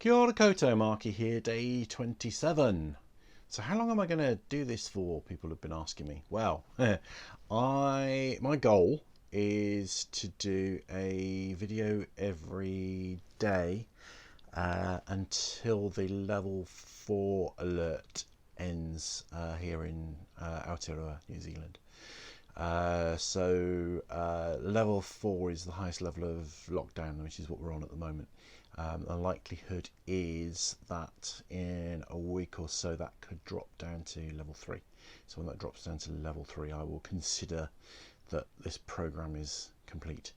Kia ora koutou, Markie here, day 27. So how long am I going to do this for? People have been asking me. Well, my goal is to do a video every day until the level 4 alert ends here in Aotearoa, New Zealand. Level 4 is the highest level of lockdown, which is what we're on at the moment. The likelihood is that in a week or so that could drop down to level 3. So when that drops down to level 3, I will consider that this program is complete.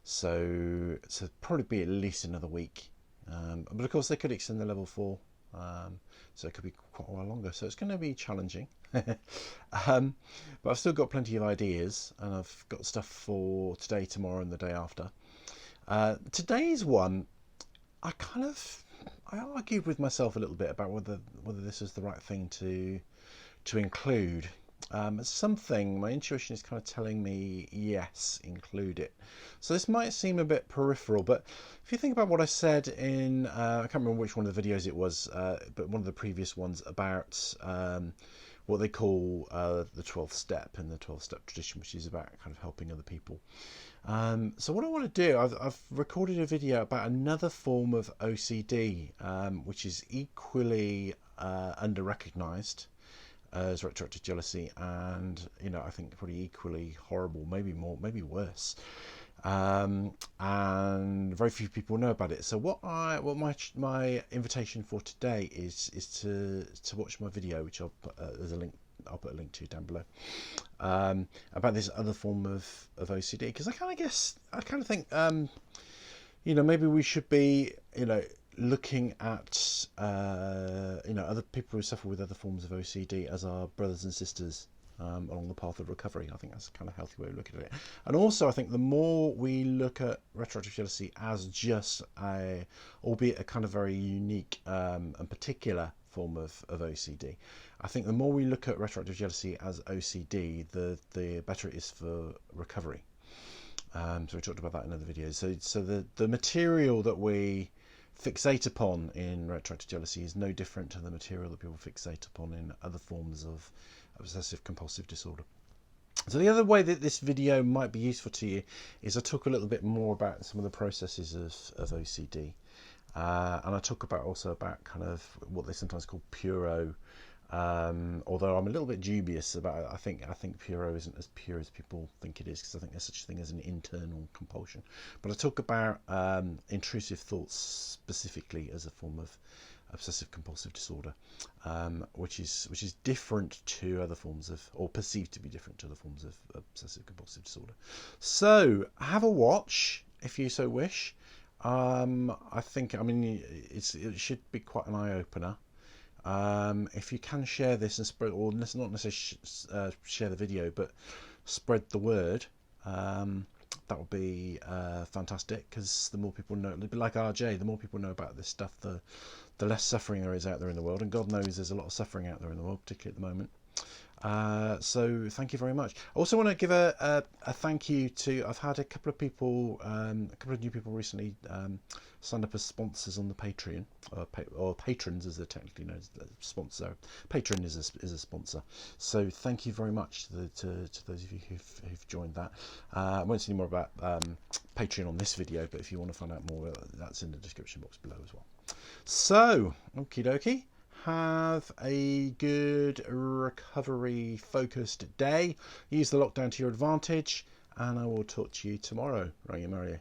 So probably be at least another week. But of course they could extend the level 4. So it could be quite a while longer. So it's going to be challenging. But I've still got plenty of ideas, and I've got stuff for today, tomorrow, and the day after. Today's one, I argued with myself a little bit about whether this is the right thing to include. Something my intuition is kind of telling me yes, include it. So this might seem a bit peripheral, but if you think about what I said in I can't remember which one of the videos it was, but one of the previous ones about what they call the 12th step and the 12th step tradition, which is about kind of helping other people. So what I want to do, I've recorded a video about another form of OCD, which is equally under-recognised as retroactive jealousy, and I think probably equally horrible, maybe more, maybe worse, and very few people know about it. So what my invitation for today is to watch my video, which I'll put, there's a link. I'll put a link to down below, about this other form of OCD, because I kind of think maybe we should be looking at other people who suffer with other forms of OCD as our brothers and sisters along the path of recovery. I think that's a kind of healthy way of looking at it. And also I think the more we look at retroactive jealousy as just albeit a kind of very unique and particular form of OCD, I think the more we look at retroactive jealousy as OCD, the better it is for recovery. So we talked about that in other videos. So the material that we fixate upon in retroactive jealousy is no different to the material that people fixate upon in other forms of obsessive compulsive disorder. So the other way that this video might be useful to you is I talk a little bit more about some of the processes of OCD, and I talk also about kind of what they sometimes call puro, although I'm a little bit dubious about it. I think puro isn't as pure as people think it is, because I think there's such a thing as an internal compulsion. But I talk about intrusive thoughts specifically as a form of obsessive compulsive disorder, which is different to other forms of, or perceived to be different to other forms of obsessive compulsive disorder. So have a watch if you so wish. I mean it should be quite an eye-opener. If you can share this and spread, or not necessarily share the video, but spread the word, that would be fantastic, because the more people know, a bit like RJ, the more people know about this stuff, the less suffering there is out there in the world, and God knows there's a lot of suffering out there in the world, particularly at the moment. So thank you very much. I also want to give a thank you to, I've had a couple of people, a couple of new people recently signed up as sponsors on the Patreon, or patrons as they're technically known as the sponsor. Patron is a sponsor. So thank you very much to those of you who've joined that. I won't say any more about Patreon on this video, but if you want to find out more, that's in the description box below as well. So, okie dokie. Have a good recovery focused day. Use the lockdown to your advantage, and I will talk to you tomorrow. Rangimarie.